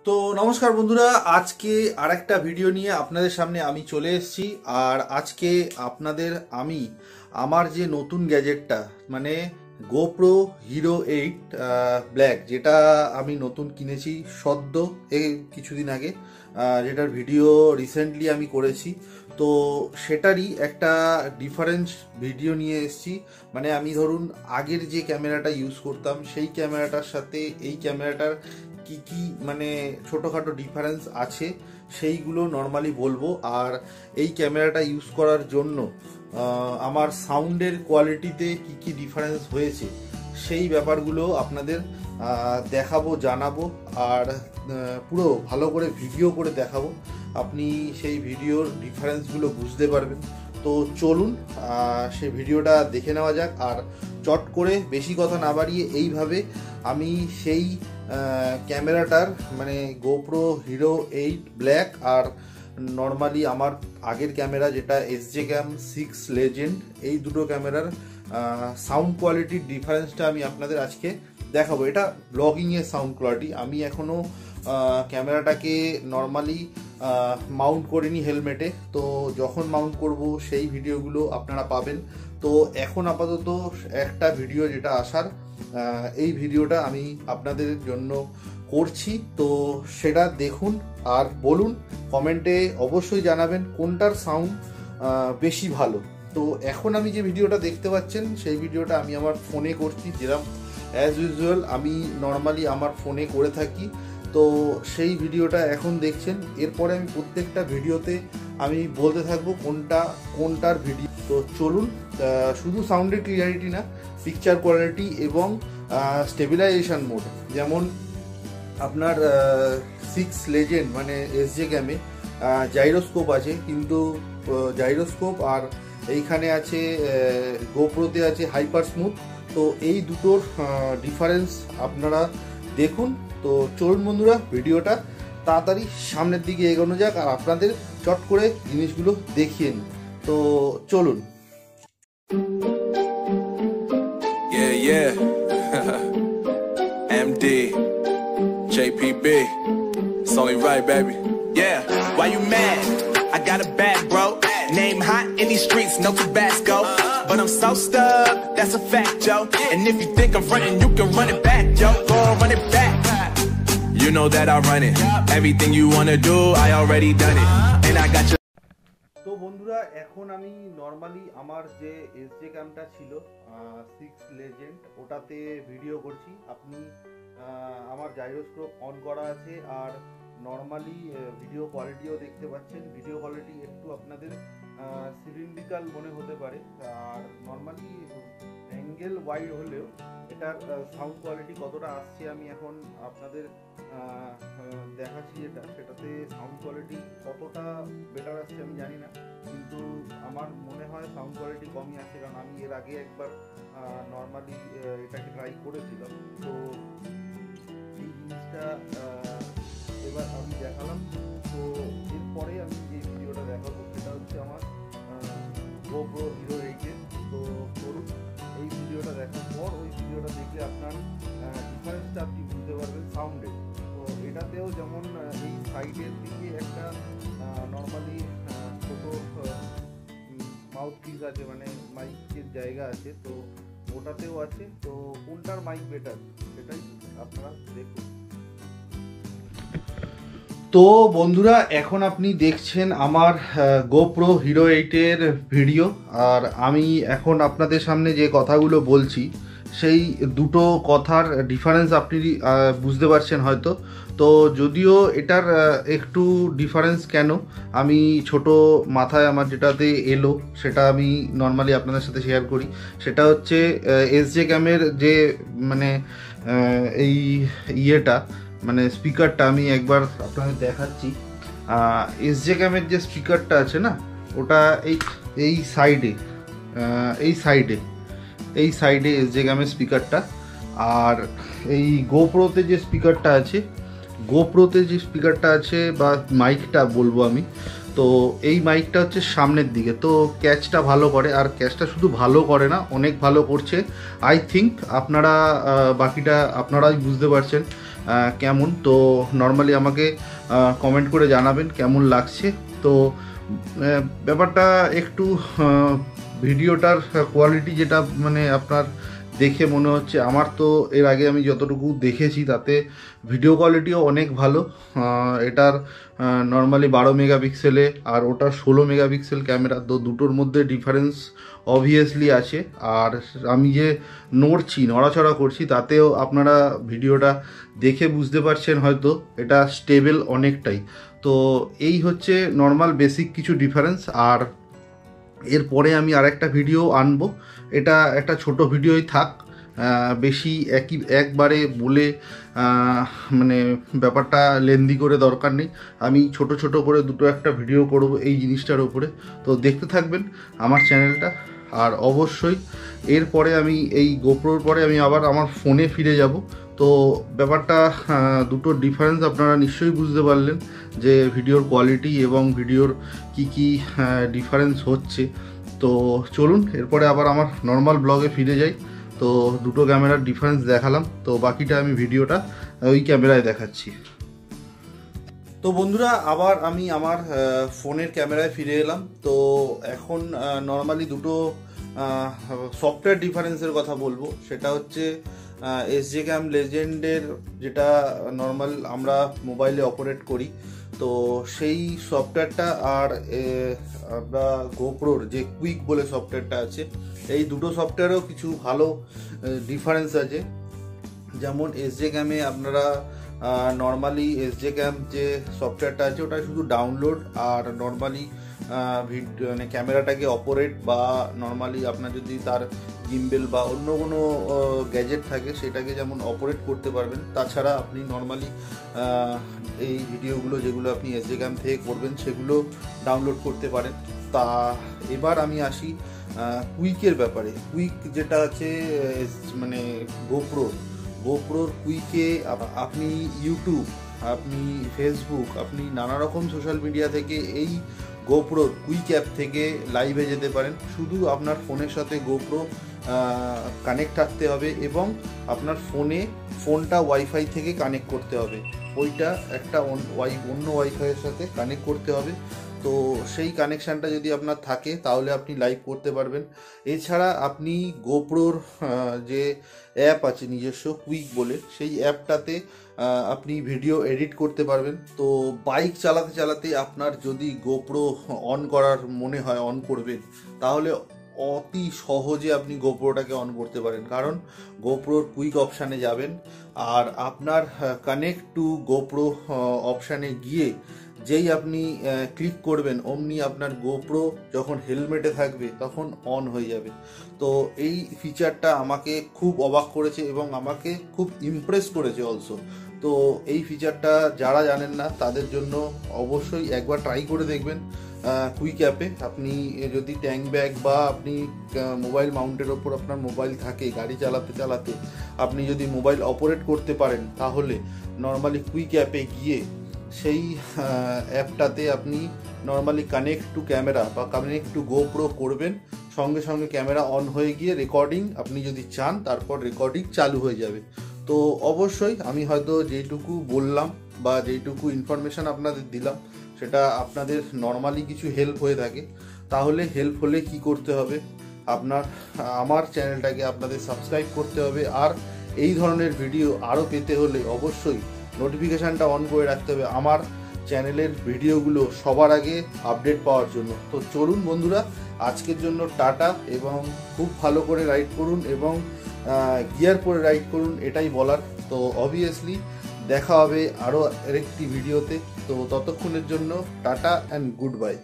তো নমস্কার বন্ধুরা, আজকে আরেকটা ভিডিও নিয়ে আপনাদের সামনে আমি চলে এসেছি। আর আজকে আপনাদের আমি আমার যে নতুন গ্যাজেটটা মানে গোপ্রো হিরো 8 ব্ল্যাক, যেটা আমি নতুন কিনেছি সদ্য এই কিছুদিন আগে, যেটার ভিডিও রিসেন্টলি আমি করেছি, তো সেটারই একটা ডিফারেন্স ভিডিও নিয়ে এসেছি। মানে আমি ধরুন আগের যে ক্যামেরাটা ইউজ করতাম সেই ক্যামেরাটার সাথে এই ক্যামেরাটার কি কি মানে ছোটোখাটো ডিফারেন্স আছে সেইগুলো নর্মালি বলবো। আর এই ক্যামেরাটা ইউজ করার জন্য আমার সাউন্ডের কোয়ালিটিতে কি কি ডিফারেন্স হয়েছে সেই ব্যাপারগুলো আপনাদের দেখাবো, জানাবো। আর পুরো ভালো করে ভিডিও করে দেখাবো, আপনি সেই ভিডিওর ডিফারেন্সগুলো বুঝতে পারবেন। তো চলুন সেই ভিডিওটা দেখে নেওয়া যাক। আর চট করে বেশি কথা না বাড়িয়ে এইভাবে আমি সেই ক্যামেরাটার মানে গোপ্রো হিরো 8 ব্ল্যাক আর নর্মালি আমার আগের ক্যামেরা যেটা sjcam 6 লেজেন্ড, এই দুটো ক্যামেরার সাউন্ড কোয়ালিটির ডিফারেন্সটা আমি আপনাদের আজকে দেখাবো। এটা ব্লগিংয়ের সাউন্ড কোয়ালিটি। আমি এখনও ক্যামেরাটাকে নর্মালি মাউন্ট করিনি হেলমেটে, তো যখন মাউন্ট করব সেই ভিডিওগুলো আপনারা পাবেন। তো এখন আপাতত একটা ভিডিও যেটা আসার, এই ভিডিওটা আমি আপনাদের জন্য করছি, তো সেটা দেখুন আর বলুন, কমেন্টে অবশ্যই জানাবেন কোনটার সাউন্ড বেশি ভালো। তো এখন আমি যে ভিডিওটা দেখতে পাচ্ছেন সেই ভিডিওটা আমি আমার ফোনে করছি, যেরকম অ্যাজ ইউজুয়াল আমি নর্মালি আমার ফোনে করে থাকি। তো সেই ভিডিওটা এখন দেখছেন। এরপরে আমি প্রত্যেকটা ভিডিওতে আমি বলতে থাকবো কোনটার ভিডিও। তো চলুন, শুধু সাউন্ডের ক্লিয়ারিটি না, পিকচার কোয়ালিটি এবং স্টেবিলাইজেশন মোড, যেমন আপনার 6 লেজেন্ড মানে sjcam-এ জাইরোস্কোপ আছে, কিন্তু জাইরোস্কোপ আর এইখানে আছে গোপ্রোতে আছে হাইপার স্মুথ। তো এই দুটোর ডিফারেন্স আপনারা দেখুন। তো চলুন বন্ধুরা, ভিডিওটা তাড়াতাড়ি সামনের দিকে এগোনো যাক আর আপনাদের চট করে জিনিসগুলো দেখিয়ে নিই। তো চলুন। MD JPB, it's only right, baby. Yeah, why you mad? I got a bad bro, name hot in these streets, no Tabasco, but I'm so stuck, that's a fact, Joe. And if you think I'm frontin', you can run it back, Joe. Go on, run it back. You know that I run it. Everything you wanna do, I already done it. And I got you. তো বন্ধুরা, এখন আমি normally আমার যে sjcam-টা ছিল 6 legend, ওটাতে video করছি। আপনি আমার জাইরোস্কোপ অন করা আছে আর নর্মালি ভিডিও কোয়ালিটিও দেখতে পাচ্ছেন। ভিডিও কোয়ালিটি একটু আপনাদের সিলিন্ড্রিক্যাল মনে হতে পারে, আর নর্মালি অ্যাঙ্গেল ওয়াইড হলেও এটার সাউন্ড কোয়ালিটি কতটা আসছে আমি এখন আপনাদের দেখাচ্ছি। সেটাতে সাউন্ড কোয়ালিটি কতটা বেটার আসছে আমি জানি না, কিন্তু আমার মনে হয় সাউন্ড কোয়ালিটি কমই আছে, কারণ আমি এর আগে একবার নর্মালি এটাকে ট্রাই করেছিলাম। তো এই জিনিসটা এবার আমি দেখালাম। তো এরপরে আমি যে ভিডিওটা দেখাবো সেটা হচ্ছে আমার গোপ্রো হিরো 8-এর। তো ধরুন এই ভিডিওটা দেখার পর ওই ভিডিওটা দেখলে আপনার ডিফারেন্সটা আপনি বুঝতে পারবেন সাউন্ডের। তো এটাতেও যেমন এই সাইডের দিকে একটা নর্মালি ছোটো মাউথ পিস আছে, মানে মাইকের জায়গা আছে, তো ওটাতেও আছে। তো কোনটার মাইক বেটার সেটাই আপনারা দেখুন। তো বন্ধুরা, এখন আপনি দেখছেন আমার গোপ্রো হিরো 8-এর ভিডিও। আর আমি এখন আপনাদের সামনে যে কথাগুলো বলছি সেই দুটো কথার ডিফারেন্স আপনি বুঝতে পারছেন হয়তো। তো যদিও এটার একটু ডিফারেন্স কেন আমি ছোট মাথায় আমার যেটাতে এলো সেটা আমি নর্মালি আপনাদের সাথে শেয়ার করি। সেটা হচ্ছে sjcam-এর যে মানে এই ইয়েটা মানে স্পিকারটা আমি একবার আপনাদের দেখাচ্ছি। sjcam-এর যে স্পিকারটা আছে না, ওটা এই সাইডে sjcam-এর স্পিকারটা, আর এই গোপ্রোতে যে স্পিকারটা আছে বা মাইকটা বলবো আমি, তো এই মাইকটা হচ্ছে সামনের দিকে, তো ক্যাচটা ভালো করে। আর ক্যাচটা শুধু ভালো করে না, অনেক ভালো করছে। আই থিঙ্ক আপনারা বাকিটা আপনারাই বুঝতে পারছেন। কেমন। তো নর্মালি আমাকে কমেন্ট করে জানাবেন কেমন লাগছে। তো ব্যাপারটা একটু ভিডিওটার কোয়ালিটি যেটা মানে আপনার দেখে মনে হচ্ছে, আমার তো এর আগে আমি যতটুকু দেখেছি তাতে ভিডিও কোয়ালিটিও অনেক ভালো। এটার নর্মালি 12 মেগাপিক্সেলে আর ওটা 16 মেগাপিক্সেল ক্যামেরা, তো দুটোর মধ্যে ডিফারেন্স অবভিয়াসলি আছে। আর আমি যে নড়াচড়া করছি তাতেও আপনারা ভিডিওটা দেখে বুঝতে পারছেন হয়তো এটা স্টেবল অনেকটাই। তো এই হচ্ছে নর্মাল বেসিক কিছু ডিফারেন্স। আর এরপরে আমি আরেকটা ভিডিও আনবো, এটা একটা ছোট ভিডিওই থাক, বেশি একবারে বলে মানে ব্যাপারটা লেন্দি করে দরকার নেই। আমি ছোট ছোট করে দুটো একটা ভিডিও করব এই জিনিসটার উপরে। তো দেখতে থাকবেন আমার চ্যানেলটা। আর অবশ্যই এরপরে আমি এই গোপ্রোর পরে আমি আবার আমার ফোনে ফিরে যাব। তো ব্যাপারটা দুটো ডিফারেন্স আপনারা নিশ্চয়ই বুঝতে পারলেন যে ভিডিওর কোয়ালিটি এবং ভিডিওর কি ডিফারেন্স হচ্ছে। তো চলুন এরপরে আবার আমার নর্মাল ব্লগে ফিরে যাই। তো দুটো ক্যামেরার ডিফারেন্স দেখালাম, তো বাকিটা আমি ভিডিওটা ওই ক্যামেরায় দেখাচ্ছি। তো বন্ধুরা আবার আমি আমার ফোনের ক্যামেরায় ফিরে এলাম। তো এখন নর্মালি দুটো সফটওয়্যার ডিফারেন্সের কথা বলবো। সেটা হচ্ছে sjcam লেজেন্ডের যেটা নর্মাল আমরা মোবাইলে অপারেট করি, তো সেই সফটওয়্যারটা আর আমরা গোপ্রোর যে কুইক বলে সফটওয়্যারটা আছে, এই দুটো সফটওয়্যারেও কিছু ভালো ডিফারেন্স আছে। যেমন sjcam-এ আপনারা নর্মালি sjcam যে সফটওয়্যারটা আছে ওটা শুধু ডাউনলোড, আর নর্মালি মানে ক্যামেরাটাকে অপারেট বা নর্মালি আপনার যদি তার গিম্বেল বা অন্য কোনো গ্যাজেট থাকে সেটাকে যেমন অপারেট করতে পারবেন। তাছাড়া আপনি নর্মালি এই ভিডিওগুলো যেগুলো আপনি sjcam থেকে করবেন সেগুলো ডাউনলোড করতে পারেন। তা এবার আমি আসি কুইকের ব্যাপারে। কুইক যেটা আছে মানে গোপ্রোর কুইকে আপনি ইউটিউব, আপনি ফেসবুক, আপনি নানা রকম সোশ্যাল মিডিয়া থেকে এই গোপ্রোর কুইক অ্যাপ থেকে লাইভে যেতে পারেন। শুধু আপনার ফোনের সাথে গোপ্রো কানেক্ট থাকতে হবে এবং আপনার ফোনটা ওয়াইফাই থেকে কানেক্ট করতে হবে। ওইটা একটা অন্য ওয়াইফাইয়ের সাথে কানেক্ট করতে হবে। তো সেই কানেকশানটা যদি আপনার থাকে তাহলে আপনি লাইভ করতে পারবেন। এছাড়া আপনি গোপ্রোর যে অ্যাপ আছে নিজস্ব কুইক বলে, সেই অ্যাপটাতে আপনি ভিডিও এডিট করতে পারবেন। তো বাইক চালাতে চালাতে আপনার যদি গোপ্রো অন করার মনে হয় অন করবেন, তাহলে অতি সহজে আপনি গোপ্রোটাকে অন করতে পারেন। কারণ গোপ্রোর কুইক অপশানে যাবেন আর আপনার কানেক্ট টু গোপ্রো অপশানে গিয়ে যেই আপনি ক্লিক করবেন অমনি আপনার গোপ্রো যখন হেলমেটে থাকবে তখন অন হয়ে যাবে। তো এই ফিচারটা আমাকে খুব অবাক করেছে এবং আমাকে খুব ইমপ্রেস করেছে অলসো। তো এই ফিচারটা যারা জানেন না তাদের জন্য অবশ্যই একবার ট্রাই করে দেখবেন। কুইক অ্যাপে আপনি যদি ট্যাঙ্ক ব্যাগ বা আপনি মোবাইল মাউন্টের ওপর আপনার মোবাইল থাকে, গাড়ি চালাতে চালাতে আপনি যদি মোবাইল অপারেট করতে পারেন, তাহলে নর্মালি কুইক অ্যাপে গিয়ে সেই অ্যাপটাতে আপনি নর্মালি কানেক্ট টু ক্যামেরা বা কানেক্ট টু গোপ্রো করবেন, সঙ্গে সঙ্গে ক্যামেরা অন হয়ে গিয়ে রেকর্ডিং আপনি যদি চান তারপর রেকর্ডিং চালু হয়ে যাবে। তো অবশ্যই আমি হয়তো যেইটুকু বললাম বা যেইটুকু ইনফরমেশান আপনাদের দিলাম সেটা আপনাদের নর্মালি কিছু হেল্প হয়ে থাকে। তাহলে হেল্প হলে কি করতে হবে, আমার চ্যানেলটাকে আপনাদের সাবস্ক্রাইব করতে হবে। আর এই ধরনের ভিডিও আরও পেতে হলে অবশ্যই নোটিফিকেশানটা অন করে রাখতে হবে আমার চ্যানেলের ভিডিওগুলো সবার আগে আপডেট পাওয়ার জন্য। তো চলুন বন্ধুরা, আজকের জন্য টাটা, এবং খুব ভালো করে রাইড করুন এবং গিয়ার পরে রাইড করুন, এটাই বলার। তো অবভিয়াসলি দেখা হবে আরও আরেকটি ভিডিওতে। তো ততক্ষণের জন্য টাটা অ্যান্ড গুড বাই।